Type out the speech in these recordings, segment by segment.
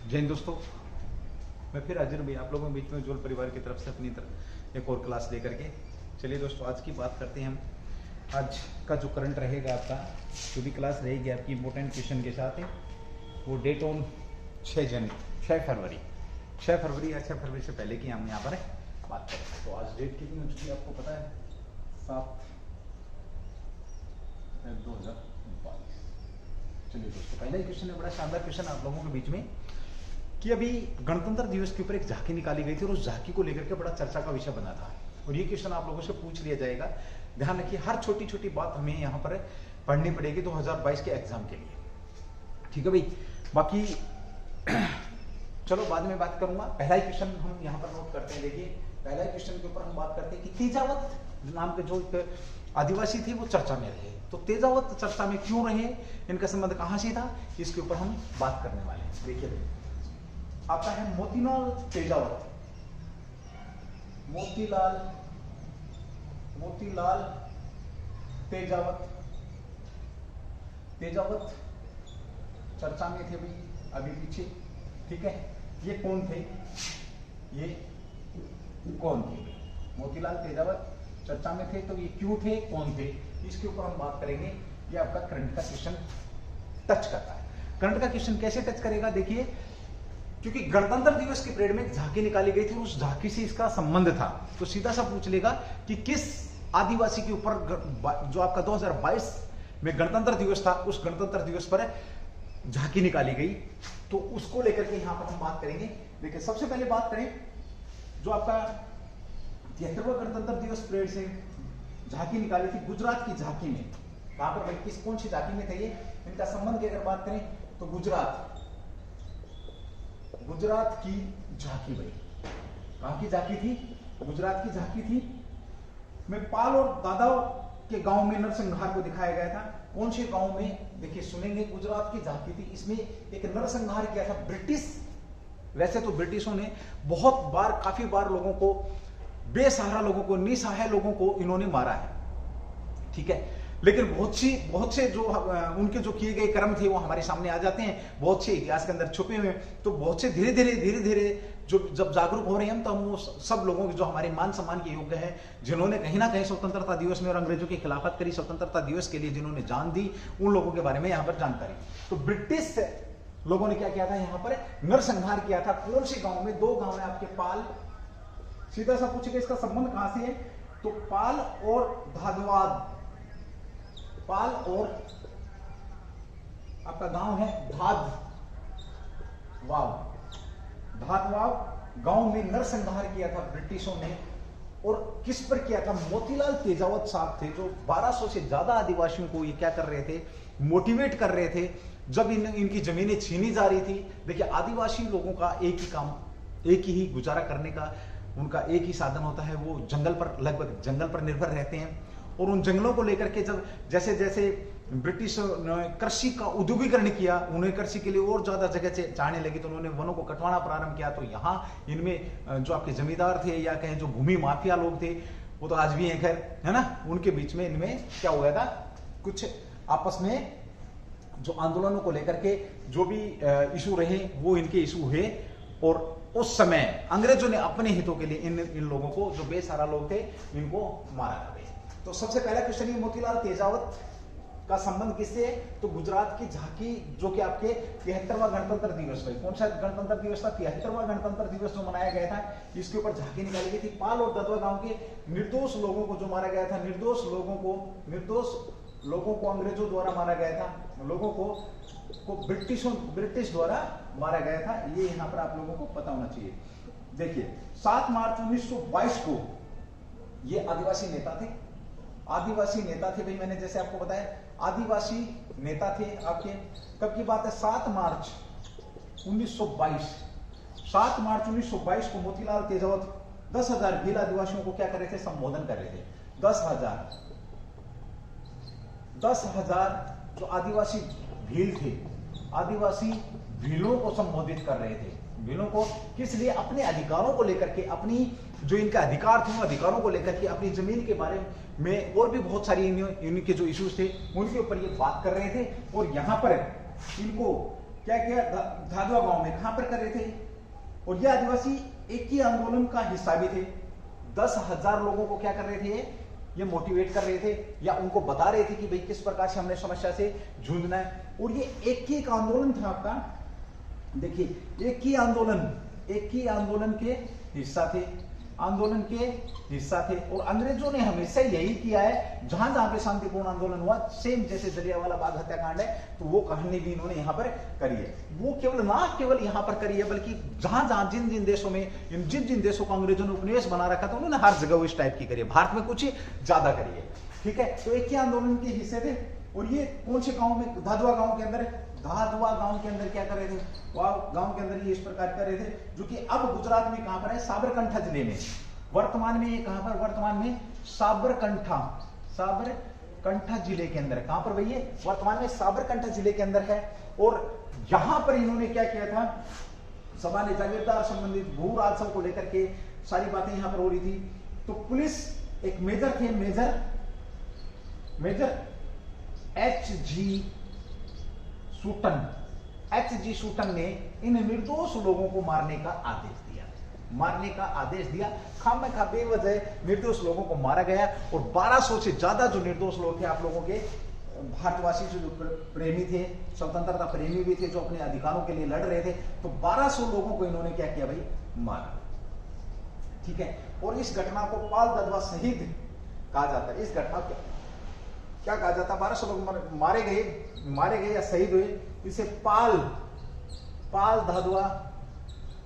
जय हिंद दोस्तों, मैं फिर हाजिर भी आप लोगों के बीच में उज्ज्वल परिवार की तरफ से अपनी तरफ एक और क्लास लेकर के। चलिए दोस्तों, आज की बात करते हैं हम। आज का जो करंट रहेगा आपका, जो भी क्लास रहेगी आपकी इंपॉर्टेंट क्वेश्चन के साथ है, वो डेट ऑन 6 फरवरी या 6 फरवरी से पहले की हम यहाँ पर बात करें। तो आज डेट कितनी हो चुकी है आपको पता है? 7/2022। चलिए दोस्तों, पहला ही क्वेश्चन है, बड़ा शानदार क्वेश्चन आप लोगों के बीच में कि अभी गणतंत्र दिवस के ऊपर एक झांकी निकाली गई थी और उस झांकी को लेकर के बड़ा चर्चा का विषय बना था और ये क्वेश्चन आप लोगों से पूछ लिया जाएगा। ध्यान रखिए, हर छोटी छोटी बात हमें यहाँ पर पढ़नी पड़ेगी 2022 के एग्जाम के लिए, ठीक है भाई। बाकी चलो बाद में बात करूंगा। पहला ही क्वेश्चन हम यहाँ पर नोट करते हैं। देखिए, पहला ही क्वेश्चन के ऊपर हम बात करते हैं कि तेजावत नाम के जो आदिवासी थे वो चर्चा में रहे। तो तेजावत चर्चा में क्यों रहे, इनका संबंध कहां से था, इसके ऊपर हम बात करने वाले हैं। देखिए भाई, आपका है मोतीलाल तेजावत। मोतीलाल तेजावत चर्चा में थे भाई अभी पीछे, ठीक है। ये कौन थे? मोतीलाल तेजावत चर्चा में थे, तो ये क्यों थे, कौन थे, इसके ऊपर हम बात करेंगे। ये आपका करंट का क्वेश्चन टच करता है। करंट का क्वेश्चन कैसे टच करेगा? देखिए, क्योंकि गणतंत्र दिवस के परेड में झांकी निकाली गई थी, उस झांकी से इसका संबंध था, तो सीधा सा पूछ लेगा कि किस आदिवासी के ऊपर जो आपका 2022 में गणतंत्र दिवस था, उस गणतंत्र दिवस पर झांकी निकाली गई, तो उसको लेकर के यहां पर हम बात करेंगे। देखिए, सबसे पहले बात करें जो आपका 73वां गणतंत्र दिवस परेड से झांकी निकाली थी गुजरात की झांकी में। कहां पर, कौन सी झांकी में थे ये, इनका संबंध की अगर बात करें तो गुजरात की झांकी भाई। कहां की झांकी थी? गुजरात की झांकी थी। में पाल और दादा के गांव में नरसंहार को दिखाया गया था। कौन से गांव में? देखिए सुनेंगे, गुजरात की झांकी थी, इसमें एक नरसंहार किया था ब्रिटिश। वैसे तो ब्रिटिशों ने बहुत बार, काफी बार लोगों को, बेसहारा लोगों को, निसहाय लोगों को इन्होंने मारा है, ठीक है। लेकिन बहुत से जो उनके जो किए गए कर्म थे वो हमारे सामने आ जाते हैं, बहुत से इतिहास के अंदर छुपे हुए हैं। तो बहुत से धीरे धीरे जो जब जागरूक हो रहे हैं हम, तो हम वो सब लोगों के जो हमारे मान सम्मान के योग्य हैं, जिन्होंने कहीं ना कहीं स्वतंत्रता दिवस में और अंग्रेजों की खिलाफत करी, स्वतंत्रता दिवस के लिए जिन्होंने जान दी, उन लोगों के बारे में यहाँ पर जानकारी। तो ब्रिटिश लोगों ने क्या किया था, यहाँ पर नरसंहार किया था। कौन से गांव में? 2 गांव है आपके, पाल। सीधा सा पूछेगा इसका संबंध कहां से है, तो पाल और धादवाद। पाल और आपका गांव है धादवाव गांव में नरसंहार किया था ब्रिटिशों ने। और किस पर किया था? मोतीलाल तेजावत साहब थे, जो 1200 से ज्यादा आदिवासियों को ये क्या कर रहे थे, मोटिवेट कर रहे थे, जब इनकी जमीनें छीनी जा रही थी। देखिए, आदिवासी लोगों का एक ही काम, एक ही गुजारा करने का उनका एक ही साधन होता है, वो जंगल पर, लगभग जंगल पर निर्भर रहते हैं। और उन जंगलों को लेकर के जब जैसे जैसे ब्रिटिश ने कृषि का उद्योगीकरण किया, उन्हें कृषि के लिए और ज्यादा जगह से चाहने लगी, तो उन्होंने वनों को कटवाना प्रारंभ किया। तो यहाँ इनमें जो आपके जमींदार थे या कहें जो भूमि माफिया लोग थे, वो तो आज भी हैं खैर, है ना, उनके बीच में इनमें क्या हो गया था, कुछ आपस में जो आंदोलनों को लेकर के जो भी इशू रहे, वो इनके इशू हुए। और उस समय अंग्रेजों ने अपने हितों के लिए इन लोगों को, जो बेसहारा लोग थे, इनको मारा था। तो सबसे पहला क्वेश्चन ये, मोतीलाल तेजावत का संबंध किससे है? तो गुजरात की झांकी, जो कि आपके 73वां गणतंत्र दिवस है। कौन सा गणतंत्र दिवस था? 73वां गणतंत्र दिवस जो मनाया गया था, इसके ऊपर झांकी निकाली गई थी। पाल और ददवा गांव के निर्दोष लोगों को जो मारा गया था, निर्दोष लोगों को अंग्रेजों द्वारा मारा गया था, लोगों को ब्रिटिश द्वारा मारा गया था। ये यहाँ पर आप लोगों को पता होना चाहिए। देखिए, 7 मार्च 1922 को ये आदिवासी नेता थे भाई। मैंने जैसे आपको बताया, आदिवासी नेता थे आपके। कब की बात है? 7 मार्च 1922 को मोतीलाल तेजावत 10,000 भील आदिवासियों को क्या कर रहे थे? संबोधन कर रहे थे। 10,000 जो आदिवासी भील थे, आदिवासी भीलों को संबोधित कर रहे थे। भीलों को किस लिए? अपने अधिकारों को लेकर के, अपनी जो इनका अधिकार थे, अधिकारों को लेकर के, अपनी जमीन के बारे में और भी बहुत सारी इनके जो इश्यूज थे, उनके ऊपर ये बात कर रहे थे। और यहाँ पर इनको क्या किया, धाधवा गांव में कहां पर कर रहे थे, और ये आदिवासी एक ही आंदोलन का हिस्सा भी थे। 10,000 लोगों को क्या कर रहे थे, ये मोटिवेट कर रहे थे या उनको बता रहे थे कि भाई किस प्रकार से हमने समस्या से जूझना है। और ये एक ही एक आंदोलन था आपका, देखिए एक ही आंदोलन के हिस्सा थे, और अंग्रेजों ने हमेशा यही किया है, जहां जहां पे शांतिपूर्ण आंदोलन हुआ, सेम जैसे जलियांवाला बाग हत्याकांड है, तो वो कहानी भी इन्होंने यहां पर करी है। वो केवल यहां पर करी है, बल्कि जहां जहां जिन जिन देशों में, जिन देशों को अंग्रेजों ने उपनिवेश बना रखा था, उन्होंने हर जगह इस टाइप की करी है। भारत में कुछ ज्यादा करी है, ठीक है। तो एक ही आंदोलन के हिस्से थे, और ये कौन से गांव में, धाधवा गांव के अंदर क्या कर रहे थे, गांव के अंदर ये इस प्रकार कर रहे थे, जो कि अब गुजरात में कहां पर है, साबरकांठा जिले में। वर्तमान में ये कहां पर, वर्तमान में साबरकांठा जिले के अंदर, कहां पर भैया, वर्तमान में साबरकांठा जिले के अंदर है। और यहां पर इन्होंने क्या किया था, सामान्य जागीरदार संबंधित भू राजस्व को लेकर के सारी बातें यहां पर हो रही थी। तो पुलिस एक मेजर थे, मेजर एच.जी. सूटन ने इन निर्दोष लोगों को मारने का आदेश दिया। खामखा बेवजह निर्दोष लोगों को मारा गया, और 1200 से ज्यादा जो निर्दोष लोग थे, आप लोगों के भारतवासी जो प्रेमी थे, स्वतंत्रता प्रेमी भी थे, जो अपने अधिकारों के लिए लड़ रहे थे, तो 1200 लोगों को इन्होंने क्या किया भाई, मारा, ठीक है। और इस घटना को पाल ददवा शहीद कहा जाता है। इस घटना को क्या कहा जाता है, 1200 लोग मारे गए या शहीद हुए, इसे पाल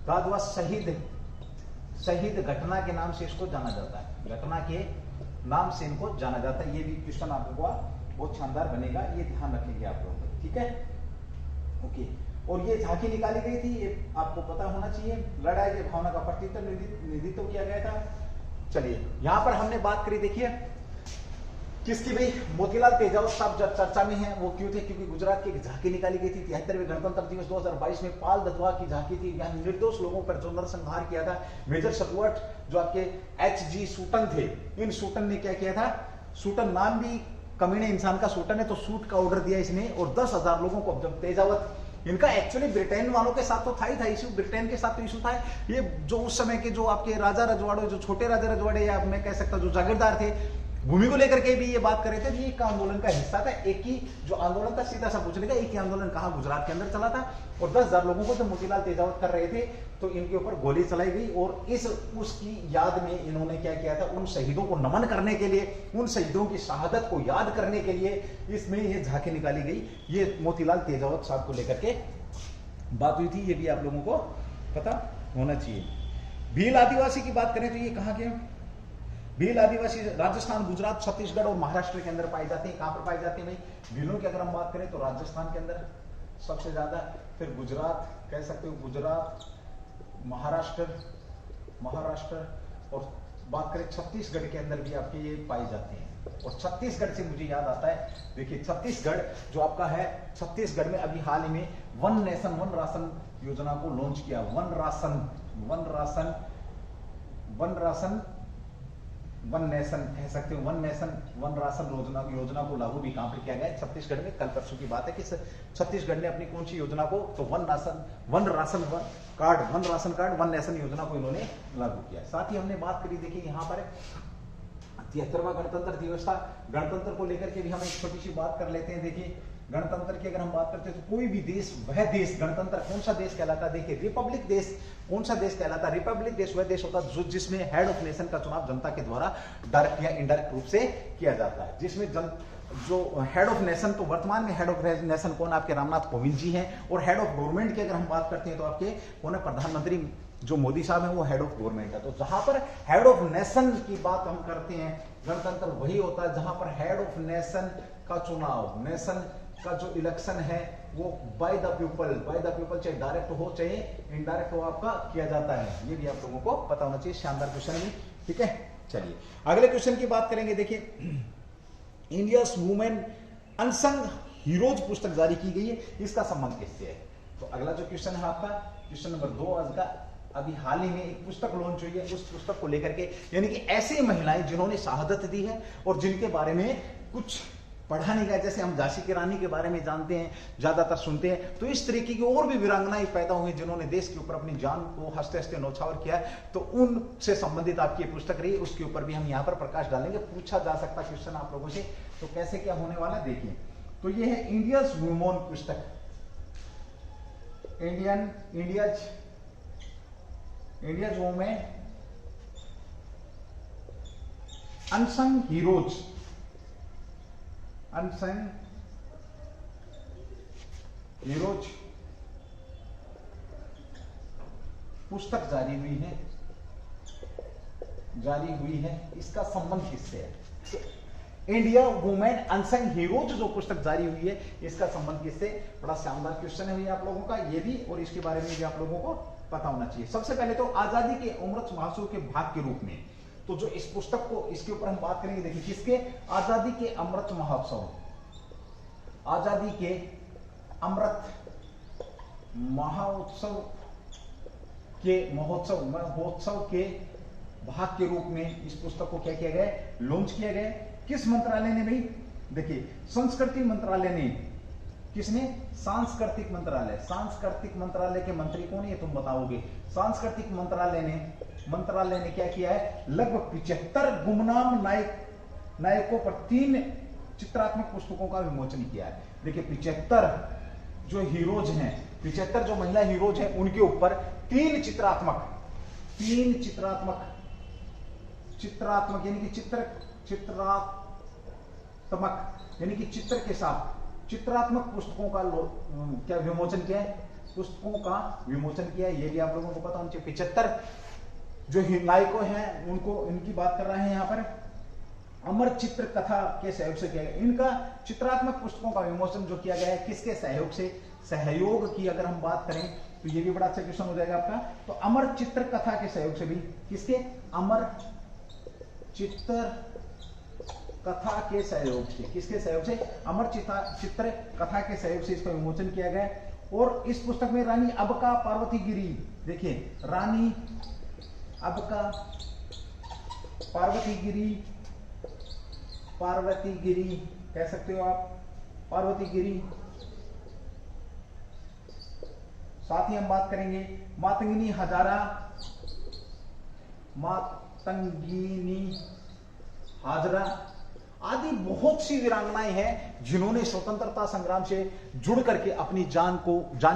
दादवा शहीद घटना के नाम से इसको जाना जाता है, घटना के नाम से इनको जाना जाता है। ये भी क्वेश्चन आपको बहुत शानदार बनेगा, ये ध्यान रखेंगे आप लोग, ठीक है, ओके। और ये झांकी निकाली गई थी, ये आपको पता होना चाहिए, लड़ाई की भावना का प्रतिनिधित्व किया गया था। चलिए यहां पर हमने बात करी, देखिए किसकी भाई, मोतीलाल तेजावत साहब जब चर्चा में हैं, वो क्यों थे, क्योंकि गुजरात की झांकी निकाली गई थी 73वें गणतंत्र दिवस 2022 में। पाल ददवा की झांकी थी, यहाँ निर्दोष लोगों पर जो नरसंहार किया था। मेजर सतवट जो आपके एच.जी. सूटन थे, इन सूटन ने क्या किया था, सूटन नाम भी कमीने इंसान का सूटन है, तो सूट का ऑर्डर दिया इसने, और 10,000 लोगों को, जब तेजावत, इनका एक्चुअली ब्रिटेन वालों के साथ तो था ही था इशू, ब्रिटेन के साथ तो इशू था। ये जो उस समय के जो आपके राजा रजवाड़े, जो छोटे राजा रजवाड़े, या मैं कह सकता हूं जो जागीरदार थे, भूमि को लेकर के भी ये बात कर रहे थे, ये एक आंदोलन का हिस्सा था। एक ही जो आंदोलन था, सीधा सा पूछने का, एक ही आंदोलन कहां, गुजरात के अंदर चला था, और 10,000 लोगों को जब मोतीलाल तेजावत कर रहे थे, तो इनके ऊपर गोली चलाई गई। और उसकी याद में इन्होंने क्या किया था, उन शहीदों को नमन करने के लिए, उन शहीदों की शहादत को याद करने के लिए इसमें ये झांकी निकाली गई। ये मोतीलाल तेजावत साहब को लेकर के बात हुई थी, ये भी आप लोगों को पता होना चाहिए। भील आदिवासी की बात करें तो ये कहां के, भील आदिवासी राजस्थान, गुजरात, छत्तीसगढ़ और महाराष्ट्र के अंदर पाए जाते हैं। कहां पर पाए जाते हैं भाई, भीलों की अगर हम बात करें तो राजस्थान के अंदर सबसे ज्यादा, फिर गुजरात कह सकते हो, गुजरात, महाराष्ट्र, और बात करें छत्तीसगढ़ के अंदर भी आपके ये पाए जाते हैं। और छत्तीसगढ़ से मुझे याद आता है, देखिए छत्तीसगढ़ जो आपका है, छत्तीसगढ़ में अभी हाल ही में वन नेशन वन राशन योजना को लॉन्च किया। वन नेशन कह सकते हो, वन नेशन वन राशन योजना को लागू भी कहां पर किया गया है, छत्तीसगढ़ में। कल परसों की बात है कि छत्तीसगढ़ ने अपनी कौन सी योजना को, तो one ration card one nation योजना को इन्होंने लागू किया। साथ ही हमने बात करी, देखिए यहाँ पर 73वां गणतंत्र दिवस था, गणतंत्र को लेकर के भी हम एक छोटी सी बात कर लेते हैं। देखिए गणतंत्र की अगर हम बात करते हैं तो कोई भी देश, वह देश, गणतंत्र कौन सा देश कहलाता है, देखिए रिपब्लिक देश कौन सा देश कहलाता है, रिपब्लिक देश वह देश होता है जिसमें हेड ऑफ नेशन का चुनाव जनता के द्वारा डायरेक्ट या इनडायरेक्ट रूप से किया जाता है, जिसमें जो हेड ऑफ नेशन, तो वर्तमान में हेड ऑफ नेशन कौन, आपके रामनाथ कोविंद जी हैं। और हेड ऑफ गवर्नमेंट की अगर हम बात करते हैं तो आपके कौन है, प्रधानमंत्री जो मोदी साहब हैं, वो हेड ऑफ गवर्नमेंट है। तो जहां पर हेड ऑफ नेशन की बात हम करते हैं, गणतंत्र वही होता है जहां पर हेड ऑफ नेशन का चुनाव, नेशन का जो इलेक्शन है वो बाय द पीपल, चाहे डायरेक्ट हो चाहे इनडायरेक्ट हो, आपका किया जाता है। ये भी आप लोगों को पता होना चाहिए। शानदार क्वेश्चन है, ठीक है। चलिए अगले क्वेश्चन की बात करेंगे। देखिए इंडियाज वुमेन अनसंग हीरोज पुस्तक जारी की गई है, इसका संबंध किससे है? तो अगला जो क्वेश्चन है आपका, क्वेश्चन नंबर 2 आज का, अभी हाल ही में एक पुस्तक लॉन्च हुई है, उस पुस्तक को लेकर के, यानी कि ऐसी महिलाएं जिन्होंने शहादत दी है और जिनके बारे में कुछ पढ़ा नहीं गया। जैसे हम झांसी की रानी के बारे में जानते हैं, ज्यादातर सुनते हैं, तो इस तरीके की और भी वीरांगनाएं पैदा हुई जिन्होंने देश के ऊपर अपनी जान को हंसते हंसते न्यौछावर किया है। तो उनसे संबंधित आपकी पुस्तक रही, उसके ऊपर भी हम यहाँ पर प्रकाश डालेंगे। पूछा जा सकता क्वेश्चन आप लोगों से, तो कैसे क्या होने वाला देखिए। तो ये है इंडियाज वुमेन पुस्तक, India's women unsung heroes, unsung heroes पुस्तक जारी हुई है। इसका संबंध किससे है? तो इंडिया वुमेन अनसंग हीरोज जो पुस्तक जारी हुई है, इसका संबंध किससे? बड़ा शानदार क्वेश्चन है भैया आप लोगों का ये भी, और इसके बारे में भी आप लोगों को पता होना चाहिए। सबसे पहले तो आजादी के अमृत महोत्सव के भाग के रूप में, तो जो इस पुस्तक को, इसके ऊपर हम बात करेंगे। देखिए किसके? आजादी के अमृत महोत्सव, आजादी के अमृत महोत्सव के भाग के रूप में इस पुस्तक को क्या किया गया? लॉन्च किया गया। किस मंत्रालय ने भाई? देखिए संस्कृति मंत्रालय ने। किसने? सांस्कृतिक मंत्रालय। सांस्कृतिक मंत्रालय के मंत्री कौन है ये तुम बताओगे? सांस्कृतिक मंत्रालय ने क्या किया है? लगभग 75 गुमनाम नायकों पर 3 चित्रात्मक पुस्तकों का विमोचन किया है। देखिए 75 जो हीरोज हैं, 75 जो महिला हीरोज हैं, उनके ऊपर 3 चित्रात्मक यानी कि चित्रात्मक यानी कि चित्र के साथ चित्रात्मक पुस्तकों का क्या विमोचन किया है? पुस्तकों का विमोचन किया है। ये भी आप लोगों को पता। उनके 75 जो नायकों हैं उनको, इनकी बात कर रहे हैं यहाँ पर। अमर चित्र कथा के सहयोग से किया गया। इनका चित्रात्मक पुस्तकों का विमोचन जो किया गया है, किसके सहयोग से? सहयोग की अगर हम बात करें तो ये भी बड़ा अच्छा क्वेश्चन हो जाएगा आपका। तो अमर चित्र कथा के सहयोग से भी, किसके? अमर चित्र कथा के सहयोग से। किसके सहयोग से? अमर चित्र कथा के सहयोग से इसका विमोचन किया गया। और इस पुस्तक में रानी अबका पार्वती गिरी, देखिए रानी अबका पार्वती गिरी कह सकते हो आप, पार्वती गिरी। साथ ही हम बात करेंगे मातंगिनी हाजरा आदि बहुत सी वीरांगनाएं हैं जिन्होंने स्वतंत्रता संग्राम से जुड़ करके अपनी जान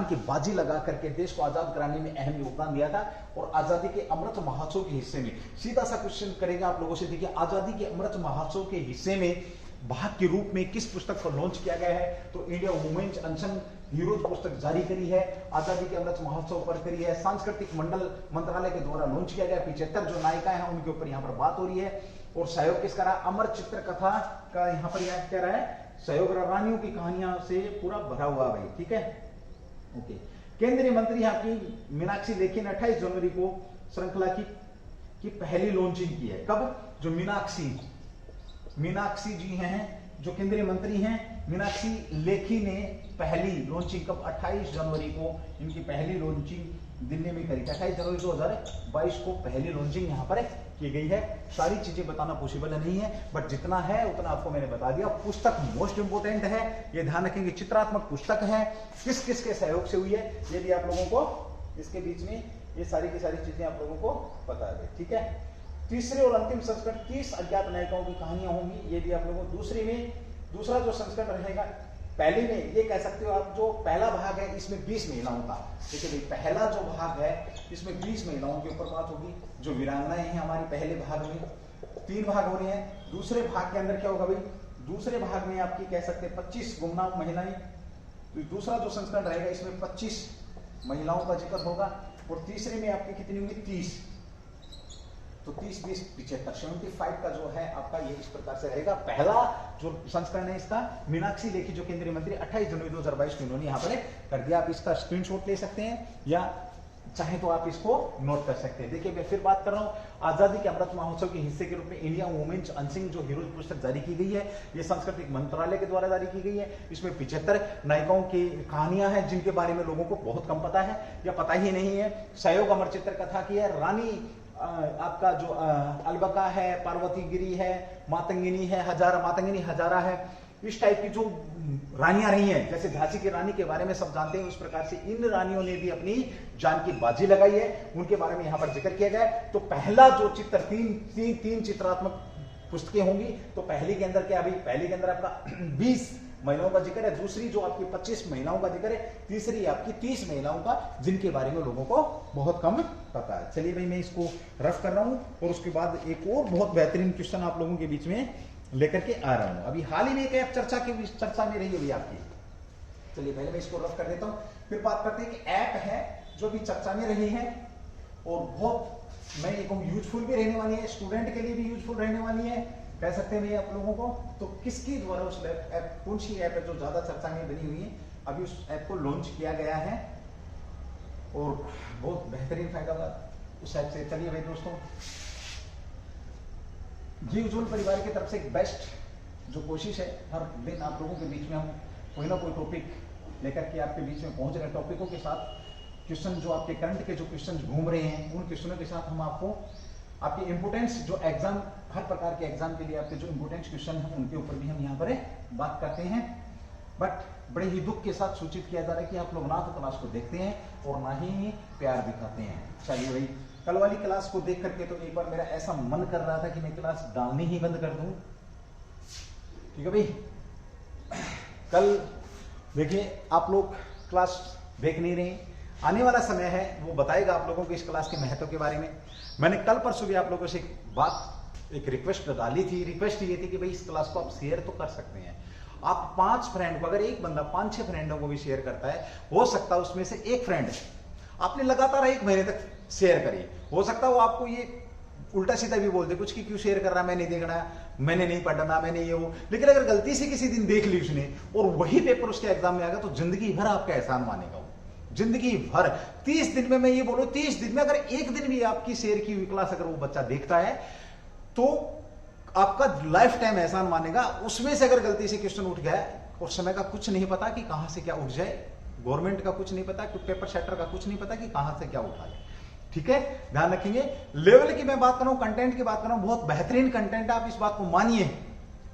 की बाजी लगा करके देश को आजाद कराने में अहम योगदान दिया था। और आजादी के अमृत महोत्सव के हिस्से में सीधा सा क्वेश्चन करेगा आप लोगों से। देखिए आजादी के अमृत महोत्सव के हिस्से में भाग के रूप में किस पुस्तक को लॉन्च किया गया है? तो इंडिया वुमेन्स अनसंग हीरोज पुस्तक जारी करी है, आजादी के अमृत महोत्सव पर करी है, सांस्कृतिक मंत्रालय के द्वारा लॉन्च किया गया। 75 जो नायिकाएं हैं उनके ऊपर यहाँ पर बात हो रही है। और सहयोग किसका रहा? अमर चित्र कथा का यहाँ पर याद क्या रहा है? सहयोग रानियों की कहानियां से पूरा भरा हुआ भाई, ठीक है, ओके। केंद्रीय मंत्री यहाँ की मीनाक्षी लेखी ने 28 जनवरी को श्रृंखला की पहली लॉन्चिंग की है। कब? जो मीनाक्षी जी हैं जो केंद्रीय मंत्री हैं, मीनाक्षी लेखी ने पहली लॉन्चिंग कब? 28 जनवरी को इनकी पहली लॉन्चिंग दिल्ली में करी थी। 28 जनवरी 2022 को पहली लॉन्चिंग यहाँ पर की गई है। सारी चीजें बताना पॉसिबल नहीं है, बट जितना है उतना आपको मैंने बता दिया। पुस्तक मोस्ट इंपोर्टेंट है, ये ध्यान रखेंगे। चित्रात्मक पुस्तक है, किस किस के सहयोग से हुई है ये भी आप लोगों को इसके बीच में ये सारी की सारी चीजें आप लोगों को बता दें, ठीक है। तीसरे और अंतिम संस्करण 30 अज्ञात नायिकाओं की कहानियां होंगी, ये भी आप लोगों को। दूसरा जो संस्करण रहेगा, पहले में ये कह सकते हो आप, जो पहला भाग है इसमें 20 महिलाओं का, देखिए भाई पहला जो भाग है इसमें 20 महिलाओं के ऊपर बात होगी। जो वीरांगनाएं हैं हमारी पहले भाग में 3 भाग हो रहे हैं। दूसरे भाग के अंदर क्या होगा भाई? दूसरे भाग में आपकी कह सकते हैं 25 गुमनाम महिलाएं। तो दूसरा जो संस्करण रहेगा इसमें 25 महिलाओं का जिक्र होगा। और तीसरे में आपकी कितनी होंगी? 30। तो 30, 20, 75, 75 का जो है आपका ये इस प्रकार से रहेगा। पहला जो संस्करण है इसका मीनाक्षी लेखी जो केंद्रीय मंत्री 28 जनवरी 2022 को इन्होंने यहाँ पर कर दिया। आप इसका स्क्रीनशॉट ले सकते हैं या चाहे तो आप इसको नोट कर सकते हैं। देखिए मैं फिर बात कर रहा हूँ, आजादी के अमृत महोत्सव के हिस्से के रूप में इंडिया वुमेन्स अनसंग जो हीरोज पुस्तक जारी की गई है, ये सांस्कृतिक मंत्रालय के द्वारा जारी की गई है। इसमें 75 नायिकाओं की कहानियां हैं जिनके बारे में लोगों को बहुत कम पता है या पता ही नहीं है। सहयोग अमर चित्र कथा की है। रानी आपका जो अलबका है, पार्वती गिरी है, मातंगिनी हजारा है, इस टाइप की जो रानियां रही हैं, जैसे झांसी की रानी के बारे में सब जानते हैं, उस प्रकार से इन रानियों ने भी अपनी जान की बाजी लगाई है, उनके बारे में यहां पर जिक्र किया गया है। तो पहला जो चित्र तीन चित्रात्मक पुस्तकें होंगी। तो पहली के अंदर क्या, अभी पहली के अंदर आपका 20 महिलाओं का जिक्र है, दूसरी जो आपकी 25 महिलाओं का जिक्र है, तीसरी आपकी 30 महिलाओं का, जिनके बारे में लोगों को बहुत कम पता है। चलिए भाई मैं इसको रफ कर रहा हूं और उसके बाद एक और बहुत बेहतरीन क्वेश्चन आप लोगों के बीच में लेकर के आ रहा हूं। अभी हाल ही में एक ऐप चर्चा में रही है आपकी। चलिए पहले मैं इसको रफ कर देता हूं, फिर बात करते हैं कि ऐप है जो भी चर्चा में रही है और बहुत मैं ये कहूँ यूजफुल भी रहने वाली है, स्टूडेंट के लिए भी यूजफुल रहने वाली है, कह सकते हैं भैया आप लोगों को। तो किसकी द्वारा उस ऐप, कौन सी ऐप है जो ज्यादा चर्चा में बनी हुई है, अभी उस ऐप को लॉन्च किया गया है और बहुत बेहतरीन फायदा होगा उस ऐप से। चलिए भाई दोस्तों, ये उज्ज्वल परिवार की तरफ से एक बेस्ट जो कोशिश है, हर दिन आप लोगों के बीच में हम कोई ना कोई टॉपिक लेकर के आपके बीच में पहुंच रहे, टॉपिकों के साथ क्वेश्चन जो आपके करंट के जो क्वेश्चन घूम रहे हैं, उन क्वेश्चनों के साथ हम आपको आपके इंपोर्टेंस जो एग्जाम, हर प्रकार के एग्जाम के लिए आपके जो इंपोर्टेंस क्वेश्चन हैं उनके ऊपर भी हम यहाँ पर बात करते हैं। बट बड़े ही दुख के साथ सूचित किया जा रहा है कि आप लोग ना तो क्लास को देखते हैं और ना ही प्यार दिखाते हैं। चलिए भाई, कल वाली क्लास को देख करके तो एक बार मेरा ऐसा मन कर रहा था कि मैं क्लास डालनी ही बंद कर दूं। ठीक है भाई, कल देखिए आप लोग क्लास देख नहीं रहे, आने वाला समय है वो बताएगा आप लोगों को इस क्लास के महत्व के बारे में। मैंने कल परसों भी आप लोगों से एक रिक्वेस्ट डाली थी। रिक्वेस्ट ये थी कि भाई इस क्लास को आप शेयर तो कर सकते हैं। आप 5 फ्रेंड को, अगर एक बंदा 5-6 फ्रेंडों को भी शेयर करता है, हो सकता है उसमें से एक फ्रेंड आपने लगातार 1 महीने तक शेयर करिए, हो सकता है वो आपको ये उल्टा सीधा भी बोल दे कुछ कि क्यों शेयर कर रहा है, मैं नहीं देखना, मैंने नहीं पढ़ना, मैंने ये वो। लेकिन अगर गलती से किसी दिन देख ली उसने और वही पेपर उसके एग्जाम में आ गया तो जिंदगी भर आपका एहसान मानेगा, जिंदगी भर। 30 दिन में, मैं ये बोलूं 30 दिन में अगर एक दिन भी आपकी शेयर की हुई क्लास अगर वो बच्चा देखता है तो आपका लाइफ टाइम एहसान मानेगा। उसमें से अगर गलती से क्वेश्चन उठ गया और समय का कुछ नहीं पता कि कहां से क्या उठ जाए, गवर्नमेंट का कुछ नहीं पता, पेपर सेटर का कुछ नहीं पता कि कहां से क्या उठा जाए। ठीक है, ध्यान रखेंगे। लेवल की मैं बात कर रहा हूं, कंटेंट की बात कर रहा हूं, बहुत बेहतरीन कंटेंट है, आप इस बात को मानिए।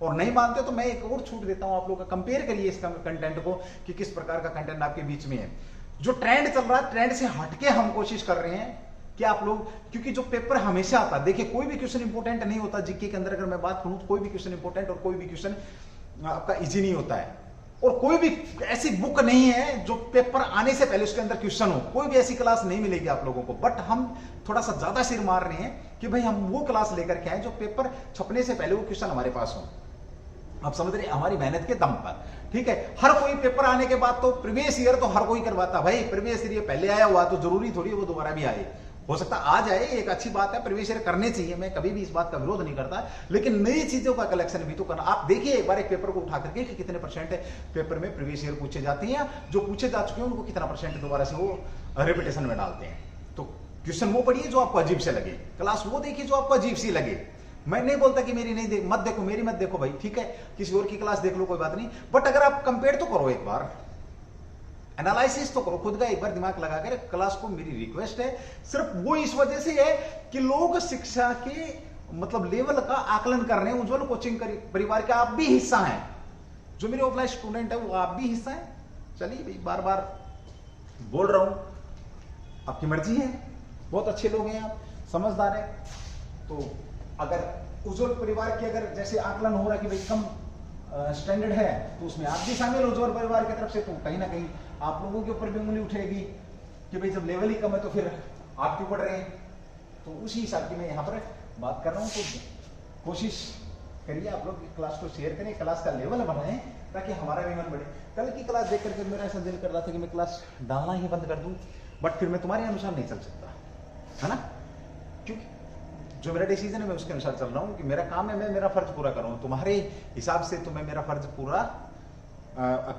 और नहीं मानते तो मैं एक और छूट देता हूं आप लोग का, कंपेयर करिए इस कंटेंट को कि किस प्रकार का कंटेंट आपके बीच में है। जो ट्रेंड चल रहा है, ट्रेंड से हटके हम कोशिश कर रहे हैं कि आप लोग, क्योंकि जो पेपर हमेशा आता है, देखिए कोई भी क्वेश्चन इंपॉर्टेंट नहीं होता जीके के अंदर। अगर मैं बात करूं तो कोई भी क्वेश्चन इंपॉर्टेंट और कोई भी क्वेश्चन आपका इजी नहीं होता है, और कोई भी ऐसी बुक नहीं है जो पेपर आने से पहले उसके अंदर क्वेश्चन हो। कोई भी ऐसी क्लास नहीं मिलेगी आप लोगों को। बट हम थोड़ा सा ज्यादा सिर मार रहे हैं कि भाई हम वो क्लास लेकर के आए जो पेपर छपने से पहले वो क्वेश्चन हमारे पास हो। आप समझ रहे, हमारी मेहनत के दम पर। ठीक है, हर कोई पेपर आने के बाद तो प्रीवियस ईयर तो हर कोई करवाता, भाई प्रीवियस ईयर पहले आया हुआ तो जरूरी थोड़ी वो दोबारा भी आए, हो सकता आ जाए, एक अच्छी बात है, प्रीवियस ईयर करने चाहिए, मैं कभी भी इस बात का विरोध नहीं करता, लेकिन नई चीजों का कलेक्शन भी तो करना। आप देखिए एक बार एक पेपर को उठा करके कि कितने परसेंट पेपर में प्रीवियस ईयर पूछे जाते हैं, जो पूछे जा चुके हैं उनको कितना परसेंट दोबारा से वो रिपीटेशन में डालते हैं। तो क्वेश्चन वो पढ़िए जो आपको अजीब से लगे, क्लास वो देखिए जो आपको अजीब सी लगे। मैं नहीं बोलता कि मेरी नहीं मत देखो, मेरी मत देखो भाई, ठीक है, किसी और की क्लास देख लो कोई बात नहीं, बट अगर आप कंपेयर तो करो, एक बार एनालिसिस तो करो खुद का, एक बार दिमाग लगा कर क्लास को। मेरी रिक्वेस्ट है सिर्फ वो इस वजह से है कि लोग शिक्षा के मतलब लेवल का आकलन कर रहे हैं। उज्ज्वल कोचिंग परिवार का आप भी हिस्सा हैं, जो मेरे ऑफलाइन स्टूडेंट है वो आप भी हिस्सा है। चलिए भाई, बार बार बोल रहा हूं, आपकी मर्जी है, बहुत अच्छे लोग हैं आप, समझदार है। तो अगर उज्ज्वल परिवार के अगर जैसे आकलन हो रहा है कि भाई कम स्टैंडर्ड है तो उसमें आप भी शामिल हो उज्ज्वल परिवार की तरफ से, तो कहीं ना कहीं आप लोगों के ऊपर भी उंगली उठेगी कि भाई जब लेवल ही कम है तो फिर आप क्यों पढ़ रहे हैं। तो उसी हिसाब की मैं यहाँ पर बात कर रहा हूँ। तो कोशिश करिए आप लोग क्लास को शेयर करें, क्लास का लेवल बढ़ाएं ताकि हमारा भी मन बढ़े। कल की क्लास देख करके मेरा ऐसा दिल कर रहा था कि मैं क्लास डालना ही बंद कर दूं, बट फिर मैं तुम्हारे अनुसार नहीं चल सकता, है ना, क्योंकि जो मेरा डिसीजन है मैं उसके अनुसार चल रहा हूँ कि मेरा काम है, मैं मेरा फर्ज पूरा कर रहा हूँ। तुम्हारे हिसाब से तो मैं मेरा फर्ज पूरा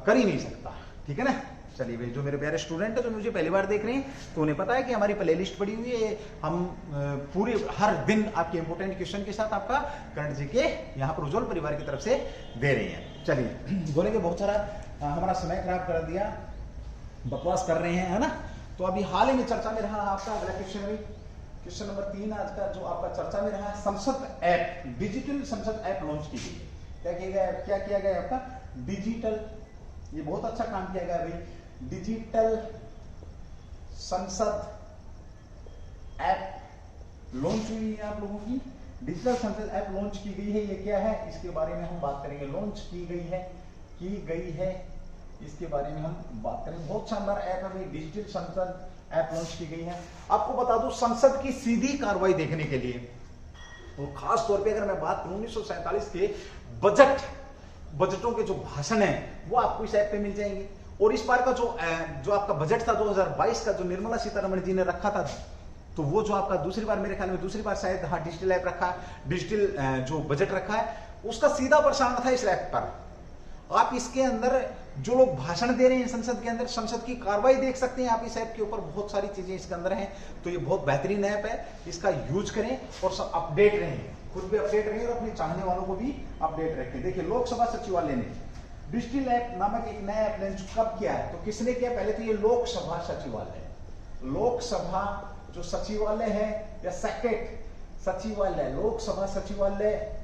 कर ही नहीं सकता, ठीक है ना। चलिए भाई, जो मेरे प्यारे स्टूडेंट है जो मुझे पहली बार देख रहे हैं तो उन्हें पता है कि हमारी प्लेलिस्ट पड़ी हुई है, हम पूरे हर दिन आपके इंपोर्टेंट क्वेश्चन के साथ आपका करंट जीके यहाँ पर उज्ज्वल परिवार की तरफ से दे रहे हैं। चलिए, बोलेंगे बहुत सारा हमारा समय खराब कर दिया, बकवास कर रहे हैं, है ना। तो अभी हाल ही में चर्चा में रहा आपका अगला क्वेश्चन है, क्वेश्चन नंबर 3 आज का जो आपका चर्चा में रहा, संसद ऐप, डिजिटल संसद ऐप लॉन्च की गई। क्या किया गया आपका डिजिटल, ये बहुत अच्छा काम किया गया भाई, डिजिटल संसद ऐप लॉन्च हुई है आप लोगों की। डिजिटल संसद ऐप लॉन्च की गई है, ये क्या है इसके बारे में हम बात करेंगे। लॉन्च की गई है इसके बारे में हम बात करेंगे। बहुत शानदार ऐप है भाई, डिजिटल संसद ऐप लॉन्च की गई है। आपको बता दूं, संसद की सीधी कार्रवाई देखने के लिए, और खास तौर पे अगर मैं बात करूं 1947 के बजटों के जो भाषण है वो आपको इस ऐप पे मिल जाएंगे। और इस बार का जो आपका बजट था 2022 का, जो निर्मला सीतारमण जी ने रखा था, तो वो जो आपका दूसरी बार शायद हाँ डिजिटल ऐप रखा है, डिजिटल जो बजट रखा है उसका सीधा प्रसारण था इस ऐप पर। आप इसके अंदर जो लोग भाषण दे रहे हैं संसद के अंदर, संसद की कार्रवाई देख सकते हैं आप इस ऐप के ऊपर। बहुत सारी चीजें इसके अंदर हैं, तो ये बहुत बेहतरीन ऐप है, इसका यूज करें और अपडेट रहें, खुद भी अपडेट रहें और अपने चाहने वालों को भी अपडेट रखें। देखिए, लोकसभा सचिवालय ने डिजिटल ऐप नामक एक नया ऐप लॉन्च कब किया है, तो किसने किया? पहले तो ये लोकसभा सचिवालय, लोकसभा जो सचिवालय है या सेक्रेट सचिवालय, लोकसभा सचिवालय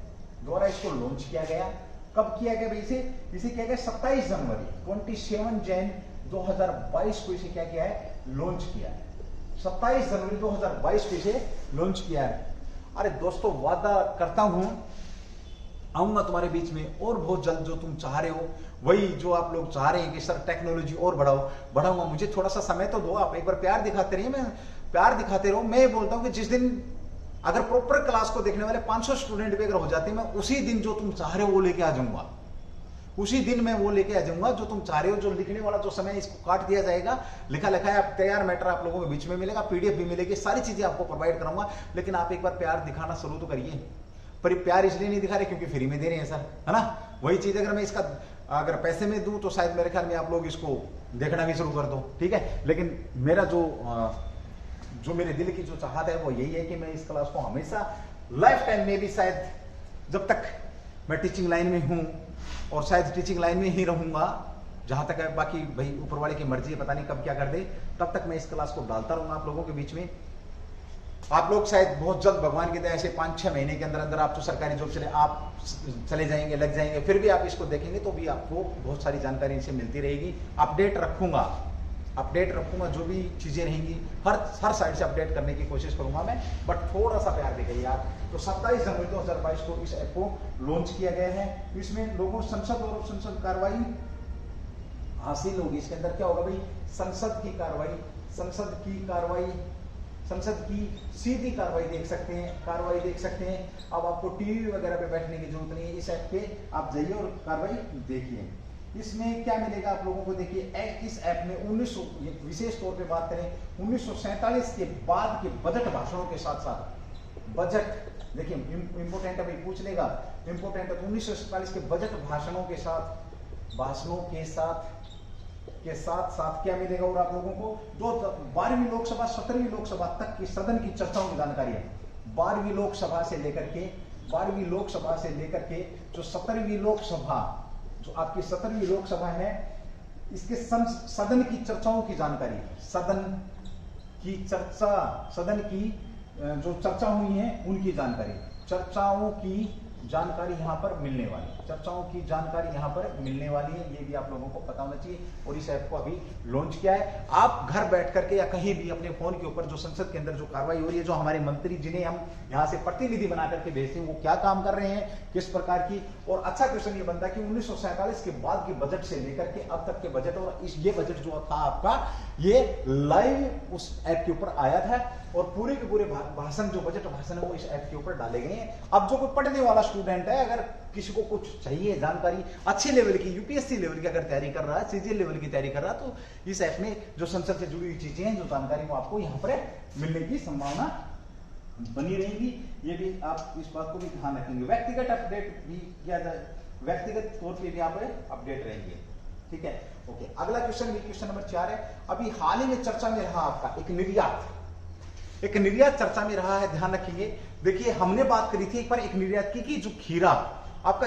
द्वारा इसको लॉन्च किया गया। कब किया गया भाई? इसे किया गया 27 जनवरी 27 जैन 2022 को इसे क्या किया है? लॉन्च किया है। 27 जनवरी 2022 को इसे लॉन्च किया है। अरे दोस्तों, वादा करता हूं आऊंगा तुम्हारे बीच में और बहुत जल्द, जो तुम चाह रहे हो वही जो आप लोग चाह रहे हैं कि सर टेक्नोलॉजी और बढ़ाऊंगा, मुझे थोड़ा सा समय तो दो, आप एक बार प्यार दिखाते रहिए, मैं प्यार दिखाते रहो। मैं बोलता हूं कि जिस दिन अगर प्रॉपर क्लास को देखने वाले 500 स्टूडेंट भी अगर हो जाते हैं, मैं उसी दिन जो तुम चाह रहे हो वो लेके आ जाऊंगा, उसी दिन मैं वो लेके आ जाऊंगा जो तुम चाह रहे हो। जो लिखने वाला जो समय इसको काट दिया जाएगा, लिखा है तैयार मैटर आप लोगों के बीच में मिलेगा, पीडीएफ भी मिलेगी, सारी चीजें आपको प्रोवाइड कराऊंगा। लेकिन आप एक बार प्यार दिखाना शुरू तो करिए। पर प्यार इसलिए नहीं दिखा रहे क्योंकि फ्री में दे रहे हैं सर, है ना। वही चीज अगर मैं इसका अगर पैसे में दूं तो शायद मेरे ख्याल में आप लोग इसको देखना भी शुरू कर दो, ठीक है। लेकिन मेरा जो मेरे दिल की जो चाहत है वो यही है कि मैं इस क्लास को हमेशा लाइफ टाइम में भी, शायद जब तक मैं टीचिंग लाइन में हूं, और शायद टीचिंग लाइन में ही रहूंगा जहां तक है, बाकी भाई ऊपर वाले की मर्जी है, पता नहीं कब क्या कर दे, तब तक मैं इस क्लास को डालता रहूंगा आप लोगों के बीच में। आप लोग शायद बहुत जल्द भगवान की दया से 5-6 महीने के अंदर आप तो सरकारी जॉब चले जाएंगे, लग जाएंगे, फिर भी आप इसको देखेंगे तो भी आपको बहुत सारी जानकारी इनसे मिलती रहेगी। अपडेट रखूंगा जो भी चीजें रहेंगी, हर साइड से अपडेट करने की कोशिश करूंगा मैं, बट थोड़ा सा प्यार दिखाइए आप। तो 27 जनवरी 2022 को इस ऐप को लॉन्च किया गया है। इसमें लोगों संसद और संसद कार्रवाई हासिल होगी। इसके अंदर क्या होगा भाई? संसद की कार्रवाई, संसद की सीधी कार्रवाई देख सकते हैं। अब आपको टीवी वगैरह पे बैठने की जरूरत नहीं है, इस ऐप पे आप जाइए और कार्रवाई देखिए। इसमें क्या मिलेगा आप लोगों को? देखिए, इस ऐप में 1900, विशेष तौर पे बात करें 1947 के बाद के बजट भाषणों के साथ बजट, देखिए इंपोर्टेंट है भाई, पूछ लेगा, इंपोर्टेंट है। 1947 के बजट भाषणों के साथ क्या मिलेगा और आप लोगों को? 12वीं लोकसभा 17वीं लोकसभा तक की सदन की चर्चाओं की जानकारी है। 12वीं लोकसभा से लेकर के जो 17वीं लोकसभा, जो आपकी 17वीं लोकसभा है, इसके सदन की चर्चाओं की जानकारी, सदन की जो चर्चा हुई है उनकी जानकारी, चर्चाओं की जानकारी यहाँ पर मिलने वाली है, ये भी आप लोगों को पता होना चाहिए। और इस ऐप को अभी लॉन्च किया है। आप घर बैठ करके या कहीं भी अपने फोन के ऊपर जो संसद के अंदर जो कार्रवाई हो रही है, जो हमारे मंत्री जिन्हें हम यहाँ से प्रतिनिधि बना करके भेजते हैं, वो क्या काम कर रहे हैं, किस प्रकार की। और अच्छा क्वेश्चन ये बनता है कि 1947 के बाद के बजट से लेकर के अब तक के बजट, और ये बजट जो था आपका, ये लाइव उस ऐप के ऊपर आया था, और पूरे के पूरे भाषण, जो बजट भाषण है वो इस ऐप के ऊपर डाले गए हैं। अब जो कोई पढ़ने वाला स्टूडेंट है, अगर किसी को कुछ चाहिए जानकारी अच्छे लेवल की, यूपीएससी लेवल की अगर तैयारी कर रहा है, सीजीएल लेवल की तैयारी कर रहा है, तो इस ऐप में जो संसद से जुड़ी हुई चीजें हैं, जो जानकारी वो आपको यहाँ पर मिलने की संभावना बनी रहेगी। ये भी आप इस बात को भी ध्यान रखेंगे। व्यक्तिगत अपडेट भी किया जाए, व्यक्तिगत तौर पर भी यहाँ पर अपडेट रहेंगे, ठीक है। ओके, अगला क्वेश्चन भी क्वेश्चन नंबर 4 है। अभी हाल ही में चर्चा में रहा आपका एक निर्यात चर्चा में रहा है, ध्यान रखेंगे। देखिए, हमने बात करी थी एक बार एक निर्यात की, जो खीरा, आपका